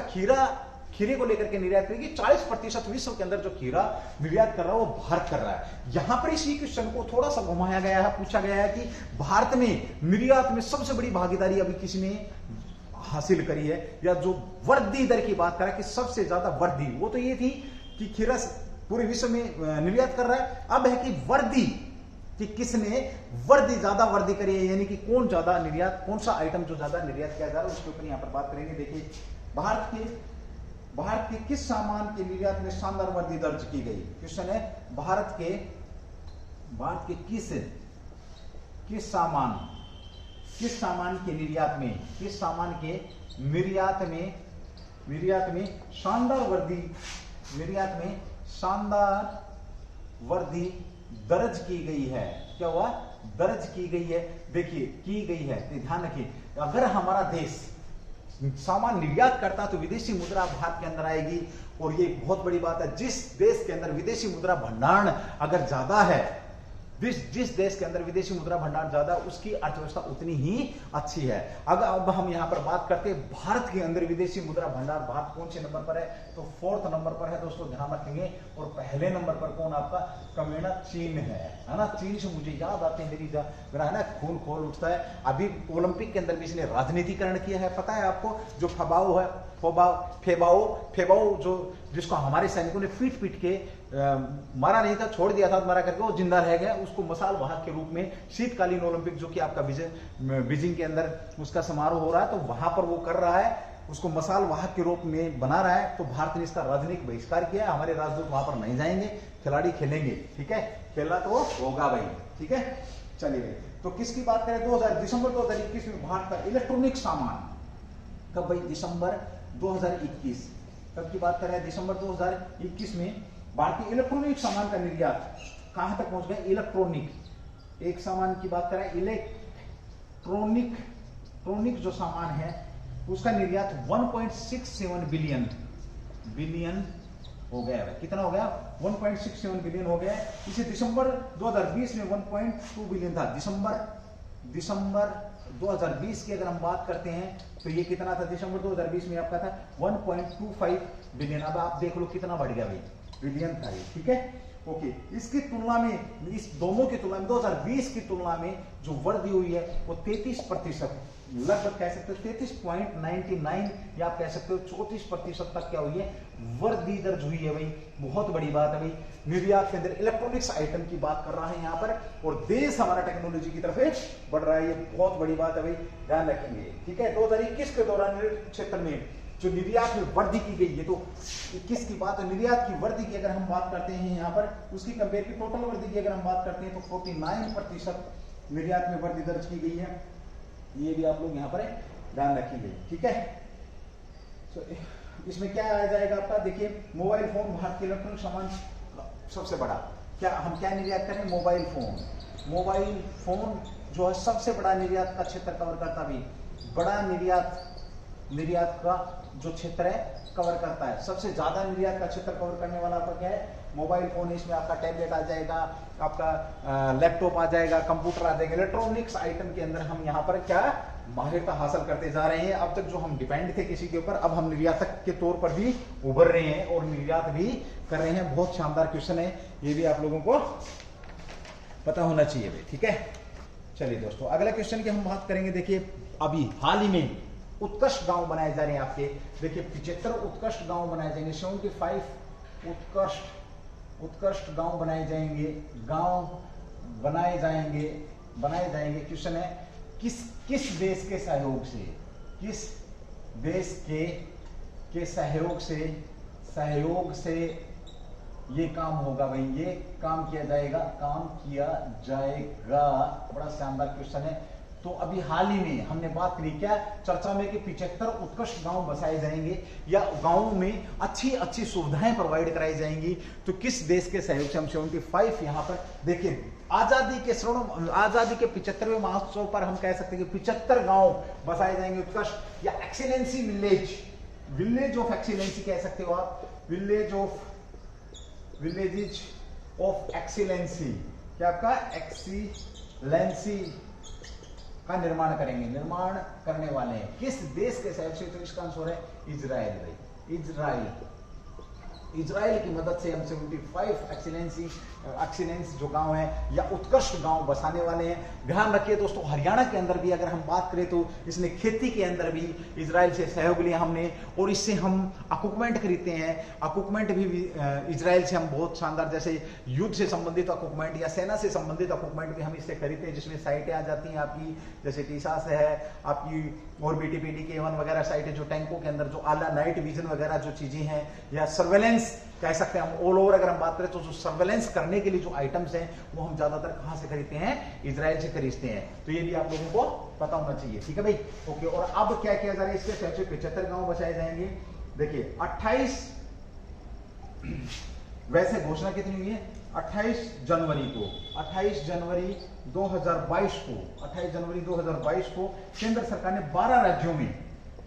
खीरे को लेकर के निर्यात करेगी। 40% विश्व के अंदर जो खीरा निर्यात कर रहा है वो भारत कर रहा है। यहां पर इसी क्वेश्चन को थोड़ा सा घुमाया गया है, पूछा गया है कि भारत में निर्यात में सबसे बड़ी भागीदारी अभी किसी ने हासिल करी है, या जो वृद्धि दर की बात करें कि सबसे ज्यादा वृद्धि, वो तो ये थी कि खीरा पूरे विश्व में निर्यात कर रहा है। अब है कि वृद्धि, कि किसने वृद्धि, ज्यादा वृद्धि करी है, यानी कि कौन ज्यादा निर्यात, कौन सा आइटम जो ज्यादा निर्यात किया जा रहा है, उसके ऊपर यहां पर बात करेंगे। देखिए भारत के किस सामान के निर्यात में शानदार वृद्धि दर्ज की गई। क्वेश्चन है भारत के किस सामान के निर्यात में शानदार वृद्धि दर्ज की गई है। क्या हुआ? दर्ज की गई है। देखिए की गई है, तो ध्यान रखिए, अगर हमारा देश सामान निर्यात करता तो विदेशी मुद्रा भारत के अंदर आएगी, और ये बहुत बड़ी बात है। जिस देश के अंदर विदेशी मुद्रा भंडार अगर ज्यादा है, जिस देश के अंदर विदेशी मुद्रा भंडार ज्यादा, उसकी अर्थव्यवस्था उतनी ही अच्छी है। अगर अब हम यहां पर बात करते हैं भारत के अंदर विदेशी मुद्रा भंडार, भारत कौन से नंबर पर है? तो 4th नंबर पर है दोस्तों, ध्यान रखेंगे। और पहले नंबर पर कौन आपका? क्रमेण चीन है ना। चीन से मुझे याद आते हैं, मेरी है ना खून खोल उठता है। अभी ओलंपिक के अंदर भी इसने राजनीतिकरण किया है, पता है आपको? जो फेबाओ जो जिसको हमारे सैनिकों ने पीट के मारा नहीं था, छोड़ दिया था मारा करके, वो जिंदा रह गया। उसको मसाल वाहक के रूप में शीतकालीन ओलंपिक जो कि आपका बीजिंग के अंदर उसका समारोह हो रहा है, तो वहां पर वो कर रहा है, उसको मसाल वाहक के रूप में बना रहा है। तो भारत ने इसका राजनीतिक बहिष्कार किया है। हमारे राजदूत वहां पर नहीं जाएंगे, खिलाड़ी खेलेंगे, ठीक है, खेलना तो होगा भाई, ठीक है। चलिए, तो किसकी बात करें? दिसंबर 2021 में भारत का इलेक्ट्रॉनिक सामान, कब भाई? दिसंबर 2021, कब की बात कर रहे हैं? दिसंबर 2021 में भारतीय इलेक्ट्रॉनिक सामान का निर्यात कहां तक पहुंच गया? इलेक्ट्रॉनिक एक सामान की बात करें, इलेक्ट्रॉनिक जो सामान है उसका निर्यात 1.67 बिलियन हो गया है। कितना हो गया? 1.67 बिलियन हो गया है। इसे दिसंबर 2020 में 1.2 बिलियन था। दिसंबर 2020 की अगर हम बात करते हैं तो ये कितना था? दिसंबर 2020 में आपका था 1.25 बिलियन। अब आप देख लो कितना बढ़ गया भाई, बिलियन था ये, ठीक है, ओके। इसकी तुलना में, इस दोनों की तुलना में 2020 की तुलना में जो वृद्धि हुई है वो 33%, लगभग कह सकते हो 33.99, या आप कह सकते हो 34% तक क्या हुई है? वृद्धि दर्ज हुई है भाई। बहुत बड़ी बात है भाई। निर्यात के अंदर इलेक्ट्रॉनिक्स आइटम की बात कर रहा है यहाँ पर, और देश हमारा टेक्नोलॉजी की तरफ बढ़ रहा है, ये बहुत बड़ी बात है भाई, ध्यान रखेंगे, ठीक है। 2021 के दौरान क्षेत्र में जो निर्यात में वृद्धि की गई है, तो 21 की बात है, निर्यात की वृद्धि की अगर हम बात करते हैं यहाँ पर, उसकी कंपेयर की टोटल वृद्धि की अगर हम बात करते हैं तो 49% निर्यात में वृद्धि दर्ज की गई है। ये भी आप लोग यहाँ पर ध्यान रखेंगे, ठीक है। तो इसमें क्या आ जाएगा आपका? देखिए, मोबाइल फोन भारत के इलेक्ट्रॉनिक सामान सबसे बड़ा, हम क्या निर्यात करें? मोबाइल फोन जो है सबसे बड़ा निर्यात का क्षेत्र कवर करता, भी बड़ा निर्यात का जो क्षेत्र है कवर करता है। सबसे ज्यादा निर्यात का क्षेत्र कवर करने वाला आपका क्या है? Mobile phone. इसमें आपका टैबलेट आ जाएगा, आपका लैपटॉप आ जाएगा, कंप्यूटर आ जाएगा। इलेक्ट्रॉनिक्स आइटम के अंदर हम यहाँ पर क्या माहिरता हासिल करते जा रहे हैं। अब तक जो हम डिपेंड थे किसी के ऊपर, अब हम निर्यातक के तौर पर भी उभर रहे हैं और निर्यात भी कर रहे हैं। बहुत शानदार क्वेश्चन है, ये भी आप लोगों को पता होना चाहिए भाई, ठीक है। चलिए दोस्तों, अगला क्वेश्चन की हम बात करेंगे। देखिए, अभी हाल ही में उत्कृष्ट गांव बनाए जा रहे हैं आपके। देखिए, 75 उत्कृष्ट गांव बनाए जाएंगे, 75 उत्कृष्ट गांव बनाए जाएंगे, बनाए जाएंगे। क्वेश्चन है किस देश के सहयोग से, किस देश के सहयोग से ये काम होगा भाई, ये काम किया जाएगा। बड़ा शानदार क्वेश्चन है। तो अभी हाल ही में हमने बात करी क्या चर्चा में कि 75 उत्कृष्ट गांव बसाए जाएंगे या गांवों में अच्छी सुविधाएं प्रोवाइड कराई जाएंगी। तो किस देश के सहयोग से? हम 75 यहाँ पर देखिए, आजादी के 75वें महोत्सव पर हम कह सकते हैं कि 75 गांव बसाए जाएंगे उत्कृष्ट, या एक्सीलेंसी विलेज ऑफ एक्सीलेंसी कह सकते हो आप, विलेजेस ऑफ एक्सीलेंसी। क्या आपका? एक्सीलेंसी का निर्माण करने वाले हैं। किस देश के सहयोग से? तो इसका आंसर है इजराइल भाई, इजराइल की मदद से हम 75 एक्सीलेंस जो गांव है या उत्कृष्ट गांव बसाने वाले हैं। ध्यान रखिए दोस्तों, हरियाणा के अंदर भी अगर हम बात करें तो इसने खेती के अंदर भी इजराइल से सहयोग लिया हमने, और इससे हम इक्विपमेंट खरीदते हैं। इक्विपमेंट भी इजराइल से हम बहुत शानदार, जैसे युद्ध से संबंधित इक्विपमेंट या सेना से संबंधित इक्विपमेंट भी हम इससे खरीदते हैं, जिसमें साइटें आ जाती हैं आपकी, जैसे टीसास है आपकी, और BTPD के 1 वगैरह साइट है, जो टैंकों के अंदर जो आला नाइट विजन वगैरह जो चीजें हैं, या सर्वेलेंस कह सकते हैं हम। ऑल ओवर अगर हम बात करें तो जो सर्वेलेंस करने के लिए जो आइटम्स हैं वो हम ज्यादातर कहां से खरीदते हैं? इजराइल से खरीदते हैं। तो ये भी आप लोगों को पता होना चाहिए, ठीक है भाई। ओके, और अब क्या किया जा रहा है? इसके 75 गांव बचाए जाएंगे। देखिए 28 वैसे घोषणा कितनी हुई है? 28 जनवरी को, 28 जनवरी 2022 को, 28 जनवरी 2022 को केंद्र सरकार ने 12 राज्यों में,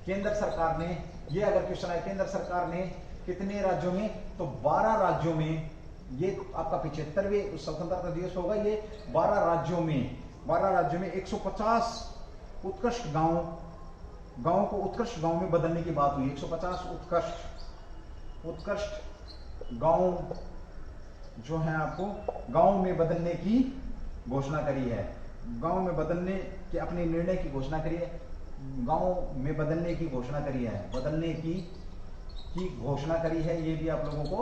केंद्र सरकार ने, ये अगर क्वेश्चन है, केंद्र सरकार ने कितने राज्यों में? तो 12 राज्यों में, ये आपका 75वें स्वतंत्रता दिवस होगा, ये 12 राज्यों में, 12 राज्यों में 150 उत्कृष्ट गांव को उत्कृष्ट गांव में बदलने की बात हुई। 150 उत्कृष्ट गांव जो है आपको गांव में बदलने की घोषणा करी है। गांव में बदलने के अपने निर्णय की घोषणा करी है, गांव में बदलने की घोषणा करी है, बदलने की घोषणा करी है। ये भी आप लोगों को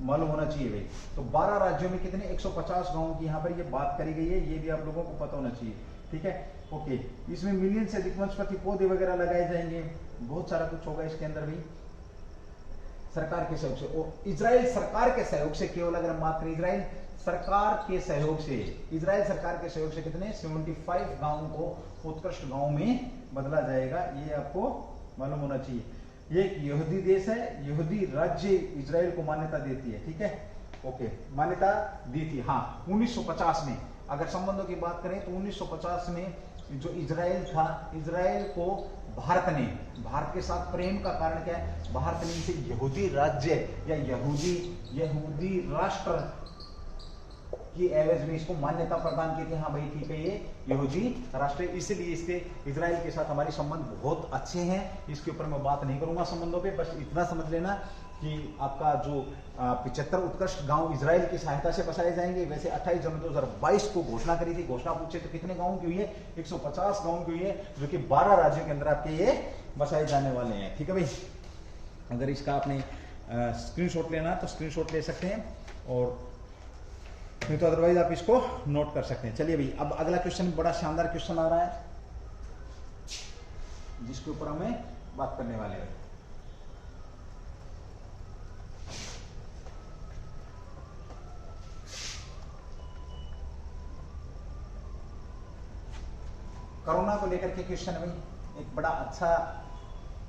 मालूम होना चाहिए भाई। तो 12 राज्यों में कितने? 150 गांवों की यहां पर ये बात करी गई है, ये भी आप लोगों को पता होना चाहिए, ठीक है। ओके, इसमें मिलियन से अधिक वनस्पति पौधे वगैरह लगाए जाएंगे, बहुत सारा कुछ होगा इसके अंदर भी सरकार के सहयोग से। और इजराइल सरकार के सहयोग से, केवल अगर हम बात करें इजराइल सरकार के सहयोग से, इजराइल सरकार के सहयोग से कितने? 75 गांवों को उत्कृष्ट गांव में बदला जाएगा, ये आपको मालूम होना चाहिए। ये एक यहूदी देश है, यहूदी राज्य इजराइल को मान्यता देती है, ठीक है। ओके, मान्यता दी थी, हाँ 1950 में। अगर संबंधों की बात करें तो 1950 में जो इजराइल था, इजराइल को भारत के साथ प्रेम का कारण क्या है? भारत ने इसे यहूदी राज्य या यहूदी राष्ट्र की एवज में इसको मान्यता प्रदान की थी। हाँ भाई ठीक है, ये यहूदी राष्ट्र, इसलिए इसके इजराइल के साथ हमारे संबंध बहुत अच्छे हैं। इसके ऊपर मैं बात नहीं करूंगा संबंधों पे, बस इतना समझ लेना कि आपका जो 75 उत्कृष्ट गांव इजराइल की सहायता से बसाए जाएंगे। वैसे 28 जनवरी 2022 को घोषणा करी थी। घोषणा पूछे तो कितने गांवों की हुई है? 150 गांवों की हुई है, जो कि 12 राज्यों के अंदर आपके ये बसाए जाने वाले हैं, ठीक है भाई। अगर इसका आपने स्क्रीनशॉट लेना तो स्क्रीनशॉट ले सकते हैं, और नहीं तो अदरवाइज आप इसको नोट कर सकते हैं। चलिए भाई, अब अगला क्वेश्चन बड़ा शानदार क्वेश्चन आ रहा है, जिसके ऊपर हमें बात करने वाले हैं। कोरोना को लेकर के क्वेश्चन में एक बड़ा अच्छा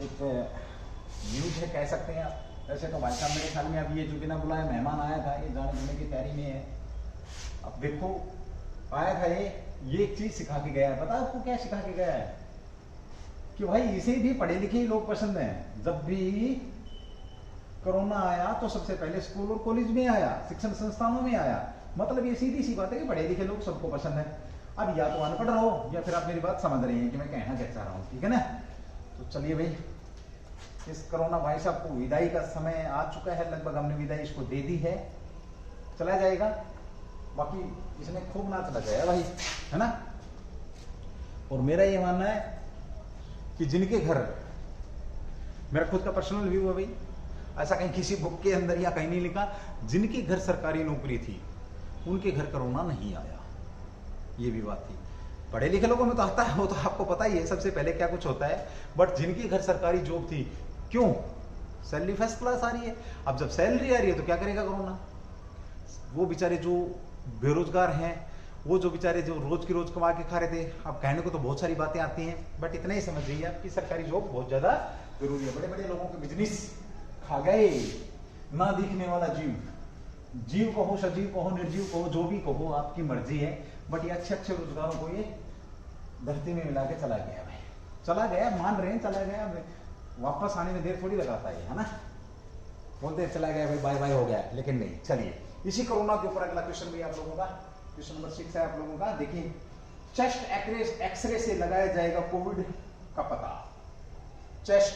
एक न्यूज है, कह सकते हैं आप। वैसे तो भाई साहब मेरे ख्याल में अभी ये जो बिना बुलाए मेहमान आया था, ये जाने जुने की तैयारी में है। अब देखो आया था ये एक चीज सिखा के गया है। पता आपको क्या सिखा के गया है? कि भाई इसे भी पढ़े लिखे ही लोग पसंद हैं। जब भी कोरोना आया तो सबसे पहले स्कूल और कॉलेज में आया, शिक्षण संस्थानों में आया। मतलब ये सीधी सी बात है कि पढ़े लिखे लोग सबको पसंद है। अब या तो अनपढ़ रहो या फिर आप मेरी बात समझ रही हैं कि मैं कहना क्या चाह रहा हूँ, ठीक है ना। तो चलिए भाई, इस कोरोना भाई साहब को विदाई का समय आ चुका है, लगभग हमने विदाई इसको दे दी है, चला जाएगा। बाकी इसने खूब नाच लगाया भाई, है ना। और मेरा ये मानना है कि जिनके घर, मेरा खुद का पर्सनल व्यू है भाई, ऐसा कहीं किसी बुक के अंदर या कहीं नहीं लिखा, जिनके घर सरकारी नौकरी थी उनके घर कोरोना नहीं आया, ये भी बात थी। पढ़े लिखे लोगों में तो आता है, वो तो आपको पता ही है सबसे पहले क्या कुछ होता है। बट जिनके घर सरकारी जॉब थी, क्यों? सैलरी फर्स्ट क्लास आ रही है। अब जब सैलरी आ रही है तो क्या करेगा कोरोना? वो बेचारे जो बेरोजगार हैं, वो जो बेचारे जो रोज की रोज कमा के खा रहे थे, अब कहने को तो बहुत सारी बातें आती हैं, बट इतना ही समझ जाइए आपकी सरकारी जॉब बहुत ज्यादा जरूरी है। बड़े बड़े लोगों के बिजनेस खा गए, ना दिखने वाला जीव कहो, सजीव कहो, निर्जीव कहो, जो भी कहो आपकी मर्जी है, बट ये अच्छे अच्छे रोजगारों को ये धरती में मिला के चला गया भाई, चला गया, मान रहे हैं चला गया, वापस आने में देर थोड़ी लगाता है ना। बोलते चला गया भाई, बाय बाय हो गया, लेकिन नहीं। चलिए इसी कोरोना के ऊपर अगला क्वेश्चन भी आप लोगों का, क्वेश्चन नंबर 6 है आप लोगों का। देखिए, चेस्ट एक्सरे से लगाया जाएगा कोविड का पता। चेस्ट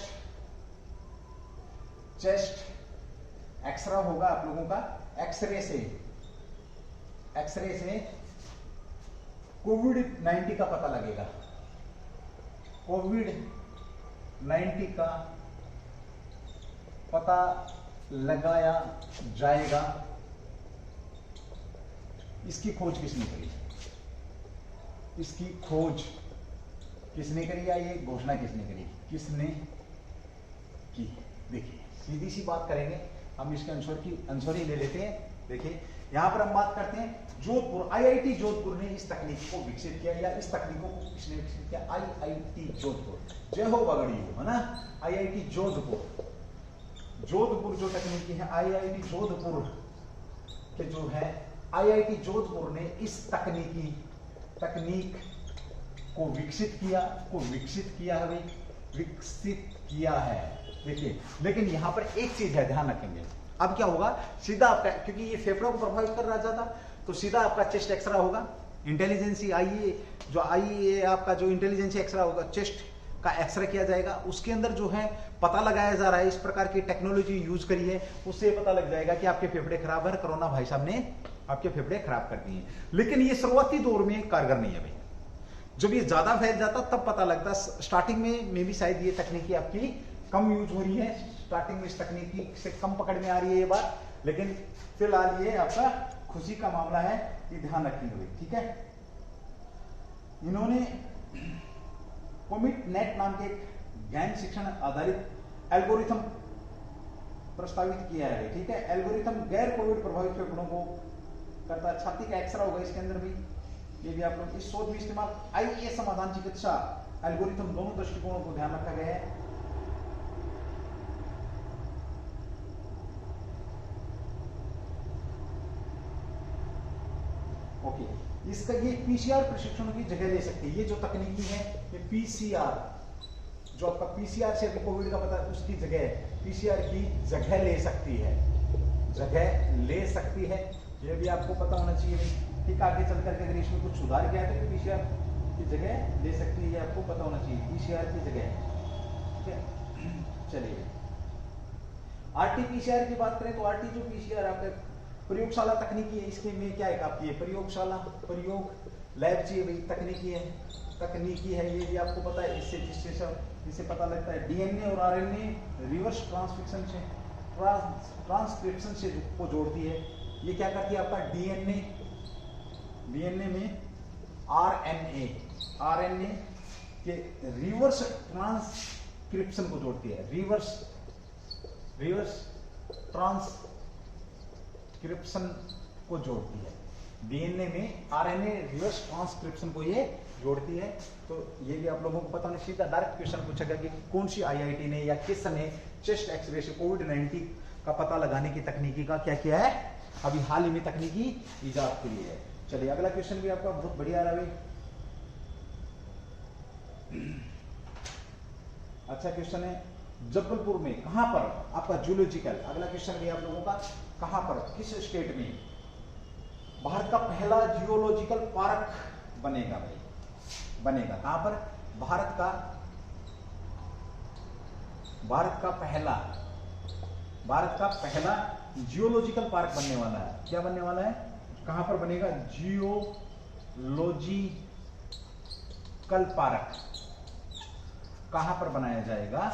एक्सरे होगा आप लोगों का, एक्सरे से कोविड-19 का पता लगेगा, कोविड-19 का पता लगाया जाएगा। इसकी खोज किसने करी? इसकी खोज किसने करी या ये घोषणा किसने करी? किसने की? देखिए सीधी सी बात करेंगे हम, इसके आंसर ही ले लेते हैं। देखिए यहां पर हम बात करते हैं जोधपुर, आईआईटी जोधपुर ने इस तकनीक को विकसित किया, या इस तकनीकों को किसने विकसित किया? आईआईटी जोधपुर, जय हो बगड़ी हो, है ना। आईआईटी जोधपुर जो तकनीकी है, आईआईटी जोधपुर के जो है, आईआईटी जोधपुर ने इस तकनीक को विकसित किया है। देखिए लेकिन यहां पर एक चीज है, ध्यान रखेंगे। अब क्या होगा, सीधा आपका, क्योंकि ये फेफड़ों को प्रभावित कर रहा था, तो सीधा आपका चेस्ट एक्सरा होगा। इंटेलिजेंसी आईए आपका जो इंटेलिजेंसी एक्सरा होगा, चेस्ट का एक्सरे किया जाएगा। उसके अंदर जो है पता लगाया जा रहा है, इस प्रकार की टेक्नोलॉजी यूज करी है, उससे पता लग जाएगा कि आपके फेफड़े खराब है। कोरोना भाई साहब ने आपके फेफड़े खराब कर दिए। लेकिन ये शुरुआती दौर में कारगर नहीं है भाई, जब ये ज्यादा फैल जाता तब पता लगता। स्टार्टिंग में भी शायद ये तकनीकी आपकी कम यूज हो रही है, स्टार्टिंग में इस तकनीकी से कम पकड़ में आ रही है ये बात, लेकिन फिलहाल ये आपका खुशी का मामला है, ये ध्यान रखेंगे। ठीक है, इन्होंने कोमिट नेट नाम के एक ज्ञान शिक्षण आधारित एल्गोरिथम प्रस्तावित किया है। ठीक है, एल्गोरिथम गैर कोविड प्रभावित फेफड़ों को करता है। छाती का एक्सरा होगा इसके अंदर भी, ये भी आप लोग इस शोध में इस्तेमाल आईए समाधान चिकित्सा एल्गोरिथम दोनों दृष्टिकोणों को ध्यान रखा गया है। ओके, इसका ये पीसीआर प्रशिक्षण की जगह ले सकती है। ये जो तकनीकी है ये पीसीआर, जो आपका पीसीआर से अभी कोविड का पता है उसकी जगह पीसीआर की जगह ले सकती है, ये भी आपको पता होना चाहिए। ठीक, आगे चल करके अगर इसमें कुछ सुधार किया है तो पीसीआर की जगह ले सकती है, आपको पता होना चाहिए पीसीआर की जगह। ठीक है, चलिए आरटीपीसीआर की बात करें तो आरटी जो पीसीआर आपका प्रयोगशाला तकनीकी है, इसके में क्या है आपकी प्रयोगशाला, प्रयोग लैब चाहिए भाई, तकनीकी है ये भी आपको पता है। इससे पता लगता है डीएनए और आरएनए रिवर्स ट्रांसक्रिप्शन से को जोड़ती है। ये क्या करती है आपका डीएनए में आरएनए के रिवर्स ट्रांसक्रिप्शन को जोड़ती है, रिवर्स ट्रांसक्रिप्शन को जोड़ती है। डीएनए में आरएनए रिवर्स ट्रांसक्रिप्शन को ये जोड़ती है। तो ये भी आप लोगों को पता होना। सीधा डायरेक्ट क्वेश्चन पूछेगा कि कौन सी आईआईटी ने या किसने चेस्ट एक्सरे से कोविड-19 का पता लगाने की तकनीकी का क्या किया है, अभी हाल ही में तकनीकी इजाद के लिए है। चलिए अगला क्वेश्चन भी आपका बहुत बढ़िया रहा भाई। अच्छा क्वेश्चन है, जबलपुर में कहां पर आपका जूलॉजिकल, अगला क्वेश्चन भी आप लोगों का, कहां पर किस स्टेट में भारत का पहला जियोलॉजिकल पार्क बनेगा भाई, कहां पर भारत का पहला जियोलॉजिकल पार्क बनने वाला है। क्या बनने वाला है, कहां पर बनेगा, जियोलॉजिकल पार्क कहां पर बनाया जाएगा,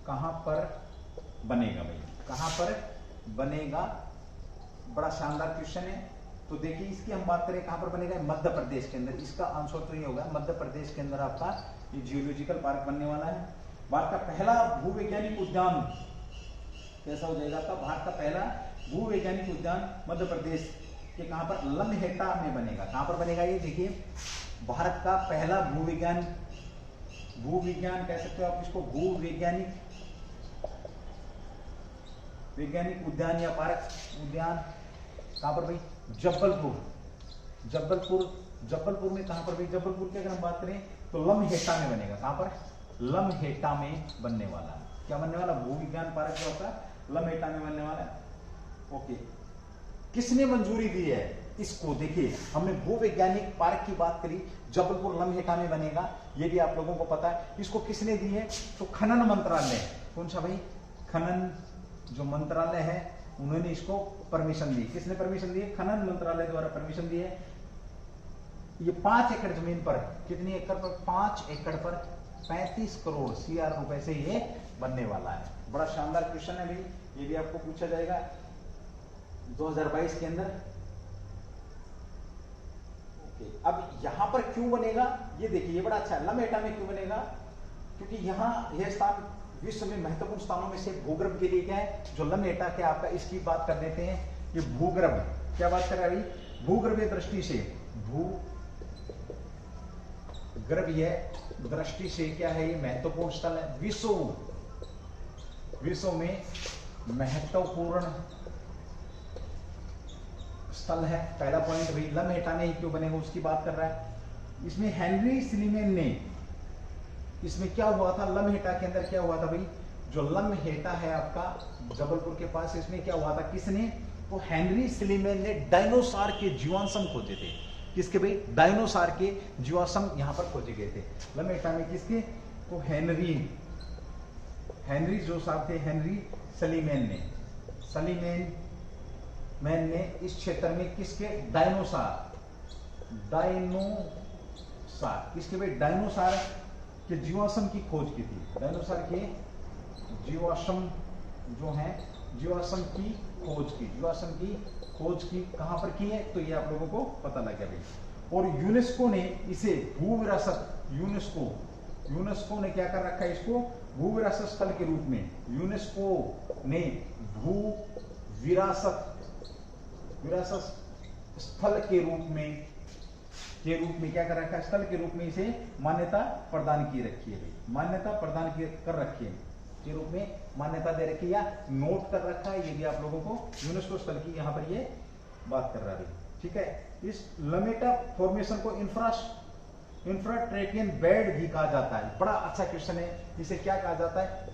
कहां पर बनेगा भाई, कहां पर बनेगा, बड़ा शानदार क्वेश्चन है। तो देखिए इसकी हम बात करें कहां पर बनेगा, मध्य प्रदेश के अंदर। इसका आंसर तो ये होगा मध्य प्रदेश के अंदर आपका ये जियोलॉजिकल पार्क बनने वाला है। भारत का पहला भूवैज्ञानिक उद्यान कैसा हो जाएगा आपका, भारत का पहला भूवैज्ञानिक उद्यान मध्य प्रदेश के कहां पर, लम्हेटा में बनेगा। कहां पर बनेगा ये देखिए, भारत का पहला भूविज्ञान कह सकते हो आप इसको, वैज्ञानिक उद्यान या पार्क उद्यान कहां पर भाई, जबलपुर में कहां पर भाई, जबलपुर की अगर हम बात करें तो लम्हेटा में बनेगा। कहां पर, लम्हेटा में बनने वाला है। क्या बनने वाला, भूविज्ञान पार्क जो आपका लम्हेटा में बनने वाला है। ओके, किसने मंजूरी दी है इसको, देखिए हमने भूवैज्ञानिक पार्क की बात करी, जबलपुर लम्हेटा में बनेगा, ये भी आप लोगों को पता है। इसको किसने दी है, तो खनन मंत्रालय, कौन सा भाई, खनन जो मंत्रालय है उन्होंने इसको परमिशन दी। किसने परमिशन दी? खनन मंत्रालय द्वारा परमिशन दी है। ये 5 एकड़ जमीन पर, कितनी एकड़ पर? 5 एकड़ पर 35 करोड़ CR रुपए से ये बनने वाला है। बड़ा शानदार क्वेश्चन है भाई, ये भी आपको पूछा जाएगा 2022 के अंदर। ओके, अब यहां पर क्यों बनेगा ये देखिए, ये बड़ा अच्छा है। लम्हेटा में क्यों बनेगा? क्योंकि यहाँ यह स्थान विश्व में महत्वपूर्ण स्थानों में से भूगर्भ के लिए क्या है, जो लम्हेटा के आपका, इसकी बात कर लेते हैं। ये भूगर्भ, क्या बात कर रहा है भाई? भूगर्भीय दृष्टि से, भूगर्भीय दृष्टि से क्या है, ये महत्वपूर्ण स्थल है। विश्व में महत्वपूर्ण स्थल है। पहला पॉइंट भाई, लम्हेटा ने क्यों बनेगा उसकी बात कर रहा है। इसमें हेनरी स्लीमेन ने, इसमें क्या हुआ था, लम्हेटा के अंदर क्या हुआ था भाई, जो लम्हेटा है आपका जबलपुर के पास, इसमें क्या हुआ था, किसने? तो हेनरी स्लीमेन ने डायनोसॉर के जीवाश्म खोजे थे। किसके भाई? डायनोसॉर के जीवाश्म यहां पर खोजे गए थे लम्हेटा में। किसके? तो हेनरी जो साहब थे, हेनरी स्लीमेन ने इस क्षेत्र में किसके? डायनोसॉर, किसके भाई? डायनोसॉर के जीवाश्म की खोज की थी। डायनोसॉर के जीवाश्म जो है, जीवाश्म की खोज की कहां पर की है, तो ये आप लोगों को पता लग गया भाई। और यूनेस्को ने इसे भू विरासत, यूनेस्को ने क्या कर रखा है, इसको भू विरासत स्थल के रूप में, यूनेस्को ने भू विरासत स्थल के रूप में क्या कर रखा है, स्थल के रूप में इसे मान्यता प्रदान की रखी है भाई, मान्यता प्रदान कर रखी है, के रूप में मान्यता दे रखी है या नोट कर रखा है। ये भी आप लोगों को यूनेस्को स्थल की यहां पर ये बात कर रहा है। ठीक है, इस लम्हेटा फॉर्मेशन को इंफ्राट्रेपियन बेड भी कहा जाता है। बड़ा अच्छा क्वेश्चन है, इसे क्या कहा जाता है?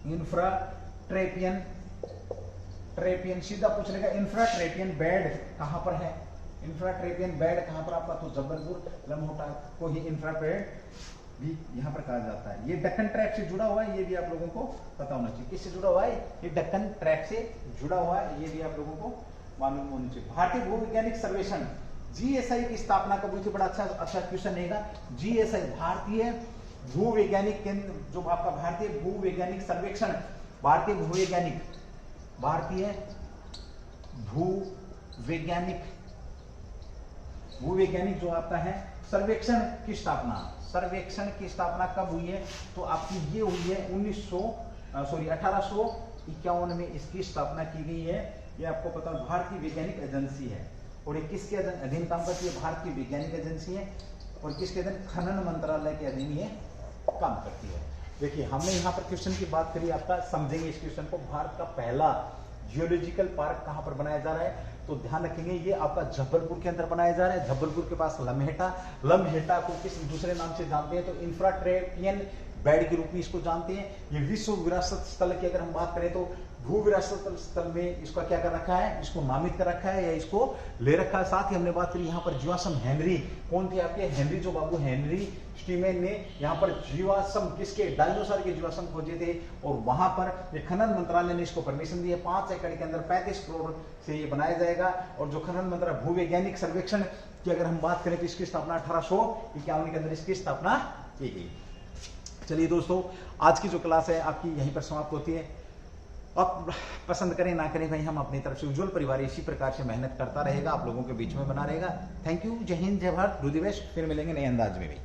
इंफ्राट्रेपियन सीधा पूछ लेगा। इंफ्राट्रेपियन बेड कहां पर है? इंफ्राट्रेपियन बेड कहां पर आपका? तो जबलपुर लम्हेटा को ही इंफ्राट्रेप भी यहां पर कहा जाता है। ये दक्कन ट्रैक से जुड़ा हुआ है, ये भी आप लोगों को पता होना चाहिए। किससे जुड़ा हुआ है? ये दक्कन ट्रैक से जुड़ा हुआ है, ये भी आप लोगों को मालूम होना चाहिए। भारतीय भूवैज्ञानिक सर्वेक्षण GSI की स्थापना कब हुई थी? बड़ा अच्छा क्वेश्चन रहेगा। GSI भारतीय भूवैज्ञानिक केंद्र, जो आपका भारतीय भूवैज्ञानिक सर्वेक्षण, भारतीय भूवैज्ञानिक जो आपका है सर्वेक्षण की स्थापना कब हुई है? तो आपकी ये हुई है 1851 में इसकी स्थापना की गई है। ये आपको पता है, भारतीय वैज्ञानिक एजेंसी है। और ये किसके अधीन काम करती है? भारतीय वैज्ञानिक एजेंसी है। और किसके अधीन? खनन मंत्रालय के अधीन ये काम करती है। देखिए, हमने यहाँ पर क्वेश्चन की बात करी, आपका समझेंगे इस क्वेश्चन को। भारत का पहला जियोलॉजिकल पार्क कहां पर बनाया जा रहा है? तो ध्यान रखेंगे, ये आपका जबलपुर के अंदर बनाया जा रहा है। जबलपुर के पास लम्हेटा को किस दूसरे नाम से जानते हैं? तो इंफ्राट्रेपियन बेड के रूप में इसको जानते हैं। ये विश्व विरासत स्थल की अगर हम बात करें तो भू विरासत स्थल में इसका क्या कर रखा है? इसको नामित कर रखा है या इसको ले रखा है। साथ ही हमने बात करी यहाँ पर जीवाश्म हेनरी, कौन थे आपके? हेनरी, जो बाबू हेनरी स्टीमेन ने यहाँ पर जीवाश्म, किसके? डायनोसॉर के जीवाश्म खोजे थे। और वहां पर खनन मंत्रालय ने इसको परमिशन दी है। 5 एकड़ के अंदर 35 करोड़ से ये बनाया जाएगा। और जो खनन मंत्रालय भूवैज्ञानिक सर्वेक्षण की अगर हम बात करें तो इसकी स्थापना 1851 के अंदर इसकी स्थापना की गई। चलिए दोस्तों, आज की जो क्लास है आपकी यहीं पर समाप्त होती है। आप पसंद करें ना करें भाई, हम अपनी तरफ से उज्जवल परिवार इसी प्रकार से मेहनत करता रहेगा, आप लोगों के बीच में बना रहेगा। थैंक यू, जय हिंद, जय भारत, डू द बेस्ट। फिर मिलेंगे नए अंदाज में भी।